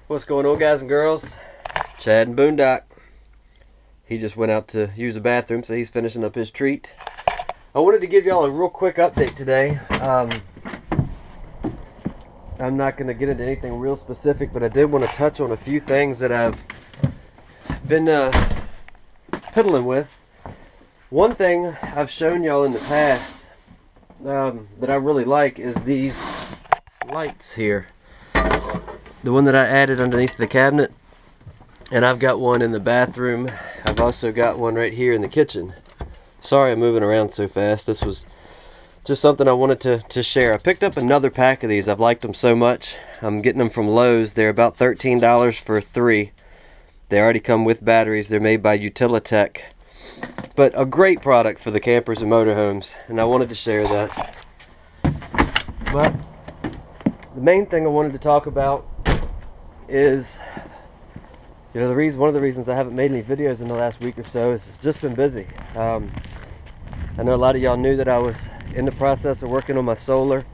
What's going on, guys and girls? Chad and Boondock. He just went out to use the bathroom, so he's finishing up his treat. I wanted to give y'all a real quick update today. I'm not going to get into anything real specific, but I did want to touch on a few things that I've been piddling with. One thing I've shown y'all in the past that I really like is these lights here. The one that I added underneath the cabinet, and I've got one in the bathroom. I've also got one right here in the kitchen. Sorry I'm moving around so fast. This was just something I wanted to share. I picked up another pack of these. I've liked them so much. I'm getting them from Lowe's. They're about $13 for 3. They already come with batteries. They're made by Utilitech, but a great product for the campers and motorhomes, and I wanted to share that. But the main thing I wanted to talk about is, one of the reasons I haven't made any videos in the last week or so is it's just been busy. I know a lot of y'all knew that I was in the process of working on my solar,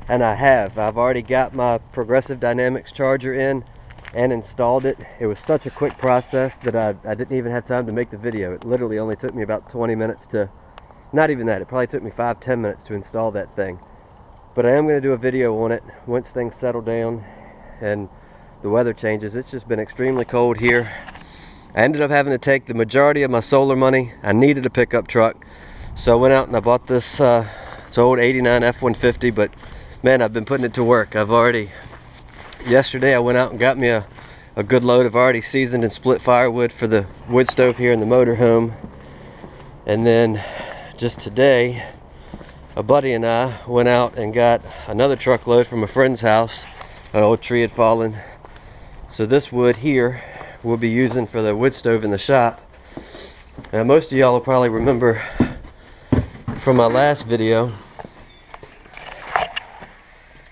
and I've already got my Progressive Dynamics charger in and installed it. It was such a quick process that I didn't even have time to make the video. It literally only took me about 20 minutes to, not even that, it probably took me 5-10 minutes to install that thing. But I am going to do a video on it once things settle down and the weather changes. It's just been extremely cold here. I ended up having to take the majority of my solar money. I needed a pickup truck, so I went out and I bought this it's old 89 F-150, but man, I've been putting it to work. Yesterday I went out and got me a good load of already seasoned and split firewood for the wood stove here in the motorhome. And then just today, a buddy and I went out and got another truckload from a friend's house. An old tree had fallen. So this wood here we'll be using for the wood stove in the shop. Now most of y'all will probably remember from my last video,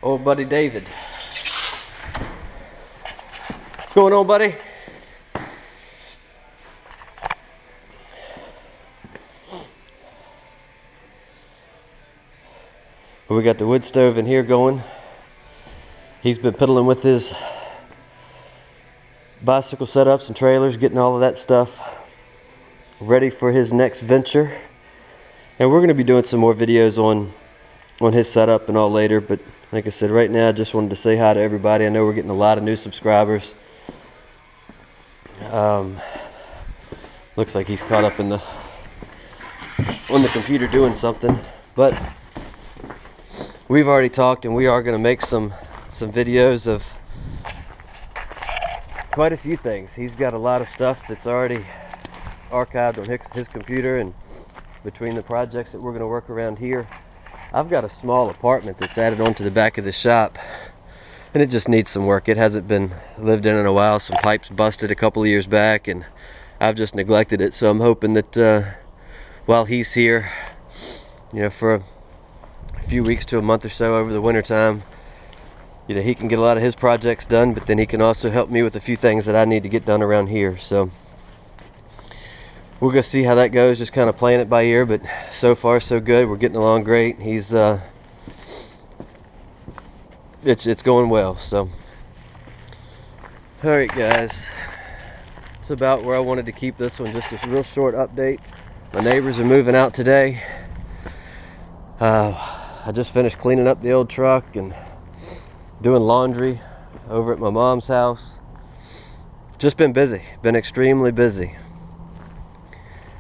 old buddy David. What's going on, buddy? We got the wood stove in here going. He's been piddling with his bicycle setups and trailers, getting all of that stuff ready for his next venture. And we're going to be doing some more videos on his setup and all later, but like I said, right now I just wanted to say hi to everybody. I know we're getting a lot of new subscribers. Looks like he's caught up on the computer doing something, but we've already talked, and we are going to make some videos of quite a few things. He's got a lot of stuff that's already archived on his computer, and between the projects that we're going to work around here, I've got a small apartment that's added onto the back of the shop, and it just needs some work. It hasn't been lived in a while. Some pipes busted a couple of years back, and I've just neglected it. So I'm hoping that while he's here, for a few weeks to a month or so over the winter time, he can get a lot of his projects done, but then he can also help me with a few things that I need to get done around here. So we'll go see how that goes, just kind of playing it by ear, but so far so good. We're getting along great. He's it's going well. So all right, guys, it's about where I wanted to keep this one. Just a real short update. My neighbors are moving out today. I just finished cleaning up the old truck and doing laundry over at my mom's house. Just been busy, been extremely busy.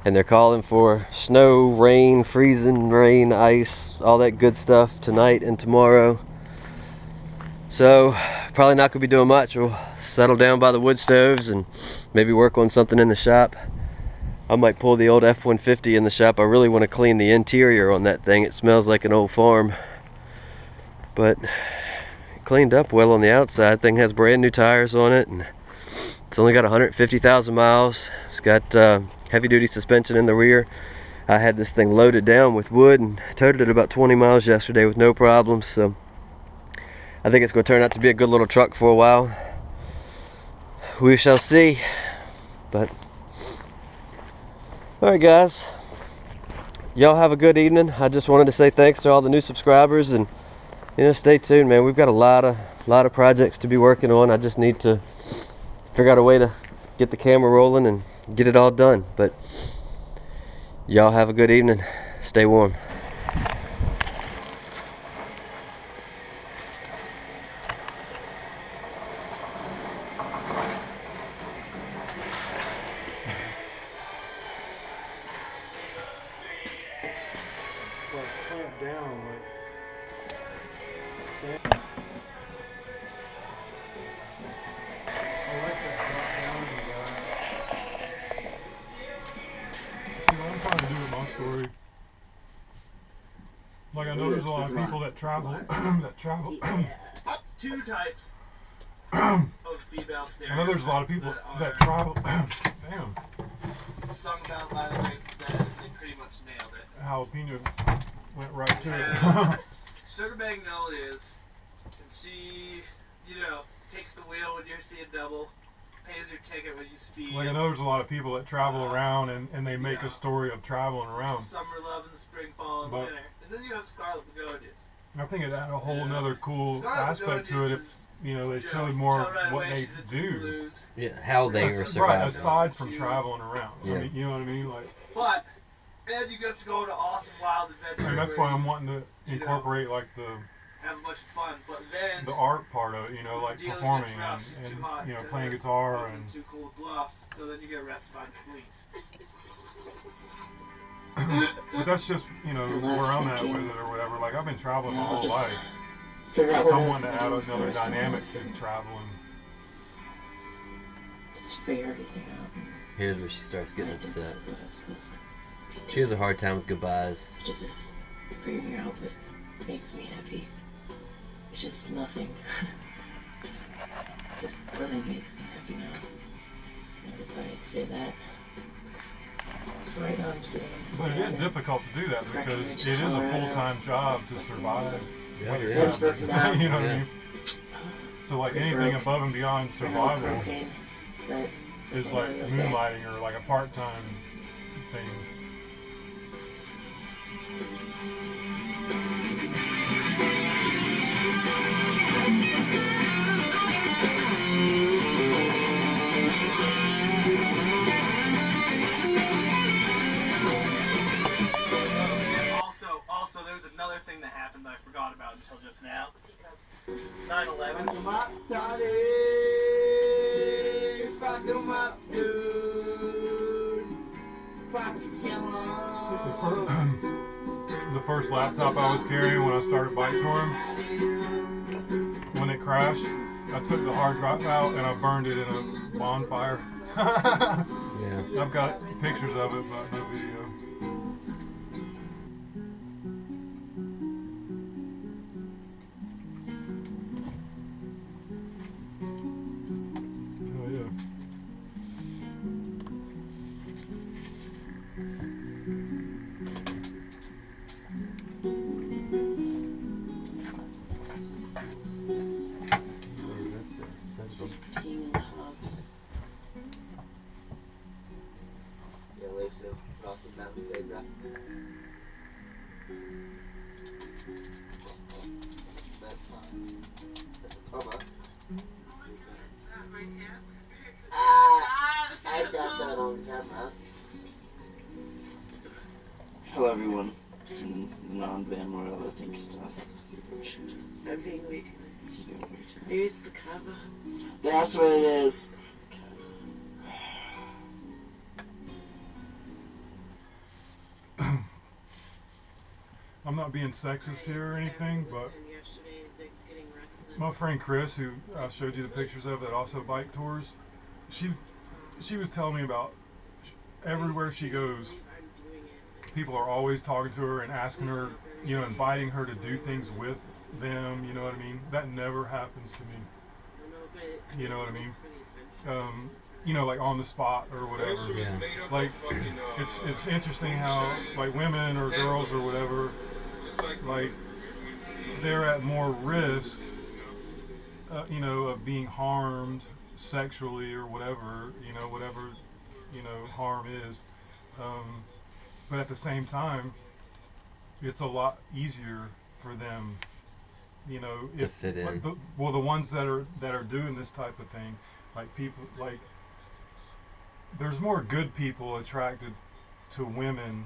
And they're calling for snow, rain, freezing rain, ice, all that good stuff tonight and tomorrow. So probably not gonna be doing much. We'll settle down by the wood stoves and maybe work on something in the shop. I might pull the old F-150 in the shop. I really want to clean the interior on that thing. It smells like an old farm, but cleaned up well on the outside. Thing has brand new tires on it, and it's only got 150,000 miles. It's got heavy duty suspension in the rear. I had this thing loaded down with wood and toted it about 20 miles yesterday with no problems. So I think it's going to turn out to be a good little truck for a while. We shall see. But alright, guys, y'all have a good evening. I just wanted to say thanks to all the new subscribers, and You know, stay tuned, man. We've got a lot of projects to be working on. I just need to figure out a way to get the camera rolling and get it all done. But y'all have a good evening. Stay warm. Like clamp down, like. I like that drop down you got. See, what I'm trying to do with my story. Like, I know there's a lot of people that travel, Two types of female stereotypes. I know there's a lot of people that travel, damn, Sung down by the way that they pretty much nailed it. jalapeno went right to it. Sugar Magnolia and she, you know, takes the wheel when you're seeing double, pays your ticket when you speed. Like, I know there's a lot of people that travel around and they make a story of traveling around. Summer love in the spring, fall, and But- winter. And then you have Scarlet Begonias. I think it had a whole nother cool Scarlet aspect to it if, Begonias is, you know, they you showed know, more tell right what away they she's into do. blues. Yeah, how they were Right, surviving. aside from She was- traveling around. Yeah. I mean, you know what I mean? Like, But, and you get to go on an awesome wild adventure. and that's where why you I'm wanting to you know, incorporate like the have much fun. But then, art part of it, you know, like dealing performing gets rough, she's and too hot you know, to playing guitar make and them too cool to bluff, so then you get arrested by the police. but that's just, you know, where I'm at with it or whatever. Like, I've been traveling my whole life. Figure out Someone to add another dynamic to traveling. Just figure everything out. Here's where she starts getting upset. This is what I'm supposed to She has a hard time with goodbyes. Which is just figuring out what makes me happy. Which is nothing. just living makes me happy now. Never thought I'd say that. So right now I'm sitting. But it is difficult to do that because it is a full-time job to survive. Yeah, when you're it is. traveling. You know what I Yeah. mean? So like anything above and beyond survival Propane, but is like moonlighting or like a part-time thing. Also, there's another thing that happened that I forgot about until just now. 9/11. The first laptop I was carrying when I started bike touring, when it crashed, I took the hard drive out and I burned it in a bonfire. Yeah. I've got pictures of it, but no video. Oh yeah. peeing in the hub. Yeah, Lisa, Rocky Mountain Zebra. That's fine. That's a comma. I got that on camera. Hello everyone. Non-Van Royal, I think Stas has a fever. I'm being way too nice. She's doing way too Maybe it's the kava. That's what it is. I'm not being sexist here or anything, but And yesterday, Zig's getting restless. my friend Chris, who I showed you the pictures of that also bike tours, she was telling me about everywhere she goes, I'm doing it. people are always talking to her and asking her, you know, inviting her to do things with them, you know what I mean? That never happens to me, I know, but you know what I mean? it's pretty adventurous. You know, like on the spot or whatever. Yeah. Like, it's interesting how, like, women or girls or whatever, like, they're at more risk, you know, of being harmed sexually or whatever, you know, whatever, you know, harm is. But at the same time, it's a lot easier for them you know, To fit in. the ones that are doing this type of thing, like people like, there's more good people attracted to women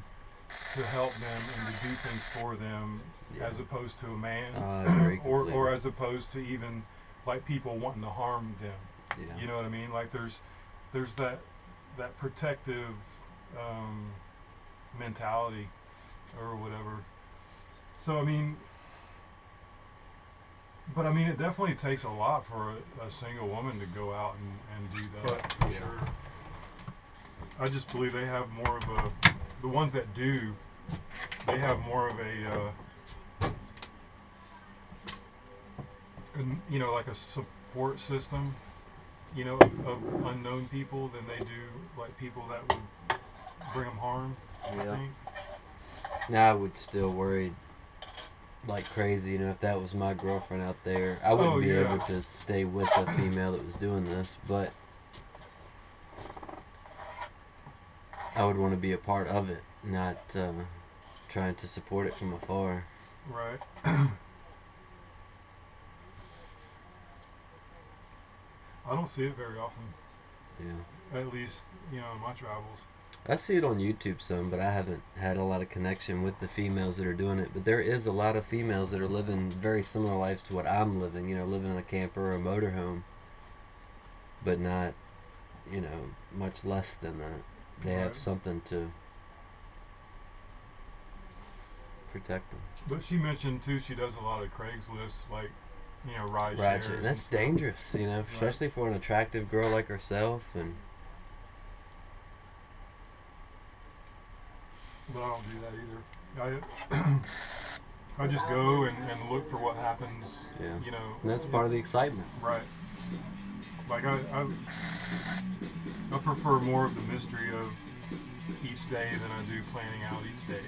to help them and to do things for them, Yeah. as opposed to a man, I agree or completely. as opposed to even like people wanting to harm them. Yeah. You know what I mean? Like there's that protective mentality or whatever. So I mean, but I mean, it definitely takes a lot for a single woman to go out and do that. For Yeah. sure. I just believe they have more of the ones that do, they have more of you know, like a support system, you know, of unknown people than they do like people that would bring them harm. I Yeah. think. Now I would still worry like crazy, you know, if that was my girlfriend out there. I wouldn't Oh, be yeah. able to stay with a female that was doing this, but I would want to be a part of it, not trying to support it from afar. Right. I don't see it very often. Yeah. At least, you know, in my travels. I see it on YouTube some, but I haven't had a lot of connection with the females that are doing it. But there is a lot of females that are living very similar lives to what I'm living, you know, living in a camper or a motorhome, but not, you know, much less than that. They have Right. something to protect them. But she mentioned too, she does a lot of Craigslist, like, you know, ride Right, shares. and that's stuff. dangerous, you know, especially for an attractive girl like herself. And But I don't do that either. I just go and look for what happens. Yeah. You know. that's part of the excitement. Right. Like I prefer more of the mystery of each day than I do planning out each day.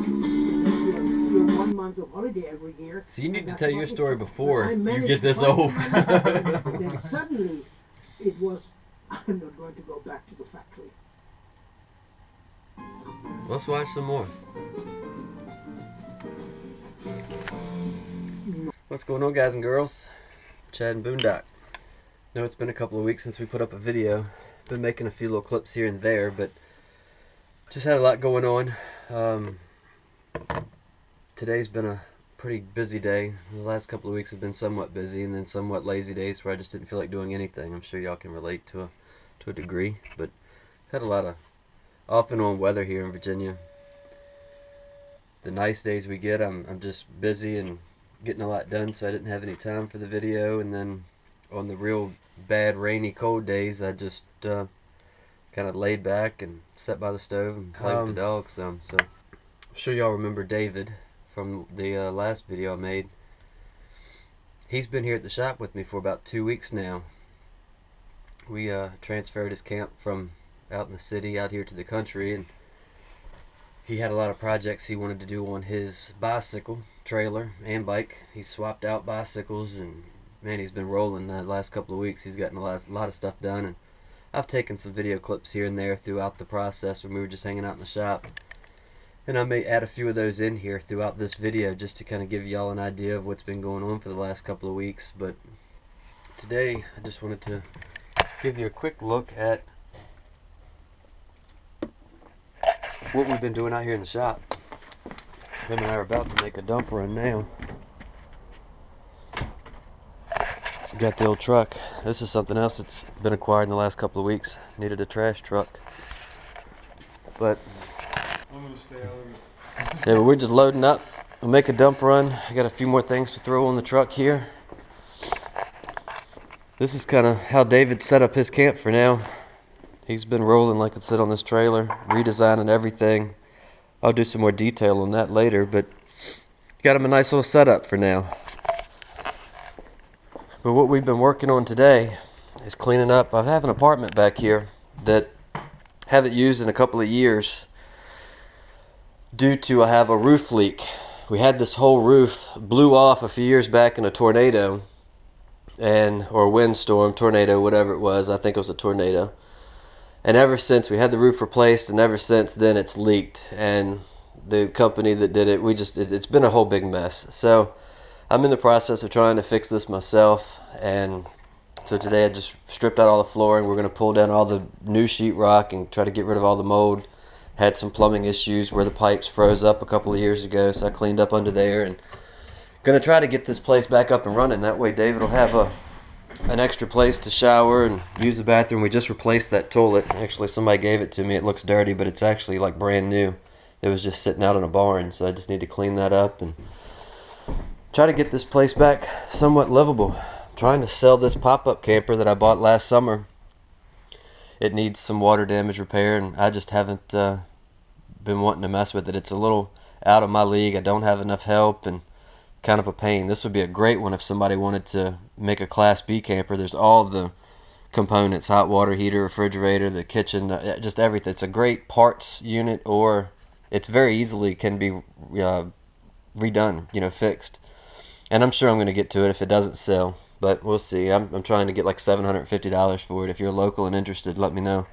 Your 1 month of holiday every year. So you need and to that's tell what your it story took. before I you managed get this to old. then suddenly it was, I'm not going to go back to the factory. Let's watch some more. What's going on, guys and girls? Chad and Boondock. Know it's been a couple of weeks since we put up a video. Been making a few little clips here and there, but just had a lot going on. Today's been a pretty busy day. The last couple of weeks have been somewhat busy, and then somewhat lazy days where I just didn't feel like doing anything. I'm sure y'all can relate to a degree, but had a lot of off and on weather here in Virginia. The nice days we get, I'm just busy and getting a lot done, so I didn't have any time for the video. And then on the real bad, rainy, cold days, I just kind of laid back and sat by the stove and played with the dog some. So I'm sure y'all remember David from the last video I made. He's been here at the shop with me for about 2 weeks now. We transferred his camp from out in the city out here to the country, and he had a lot of projects he wanted to do on his bicycle, trailer, and bike. He swapped out bicycles, and man, he's been rolling the last couple of weeks. He's gotten a lot of stuff done, and I've taken some video clips here and there throughout the process when we were just hanging out in the shop. And I may add a few of those in here throughout this video just to kind of give y'all an idea of what's been going on for the last couple of weeks. But today I just wanted to give you a quick look at what we've been doing out here in the shop. Him and I are about to make a dump run now. Got the old truck. This is something else that's been acquired in the last couple of weeks. Needed a trash truck. But I'm gonna stay out of it. yeah, but we're just loading up. We'll make a dump run. I got a few more things to throw on the truck here. This is kind of how David set up his camp for now. He's been rolling, like I said, on this trailer, redesigning everything. I'll do some more detail on that later, but got him a nice little setup for now. But what we've been working on today is cleaning up. I have an apartment back here that I haven't used in a couple of years due to I have a roof leak we had this whole roof blew off a few years back in a tornado, or windstorm, tornado, whatever it was. I think it was a tornado. And ever since, we had the roof replaced, and ever since then it's leaked. And the company that did it, it's been a whole big mess. So I'm in the process of trying to fix this myself, and so today I just stripped out all the flooring. We're going to pull down all the new sheetrock and try to get rid of all the mold. Had some plumbing issues where the pipes froze up a couple of years ago, so I cleaned up under there, and going to try to get this place back up and running. That way David will have an extra place to shower and use the bathroom. We just replaced that toilet. Actually, somebody gave it to me. It looks dirty, but it's actually like brand new. It was just sitting out in a barn, so I just need to clean that up and try to get this place back somewhat livable. I'm trying to sell this pop-up camper that I bought last summer. It needs some water damage repair, and I just haven't been wanting to mess with it. It's a little out of my league. I don't have enough help, and kind of a pain. This would be a great one if somebody wanted to make a Class B camper. There's all of the components: hot water heater, refrigerator, the kitchen, just everything. It's a great parts unit, or it's very easily can be redone, fixed. And I'm sure I'm going to get to it if it doesn't sell, but we'll see. I'm trying to get like $750 for it. If you're local and interested, let me know.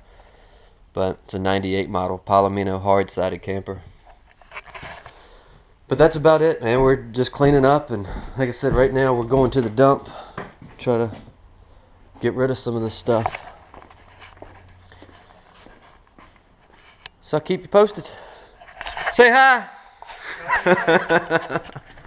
But it's a 98 model Palomino hard-sided camper. But that's about it, man. We're just cleaning up, and like I said, right now we're going to the dump, try to get rid of some of this stuff. So I'll keep you posted. Say hi!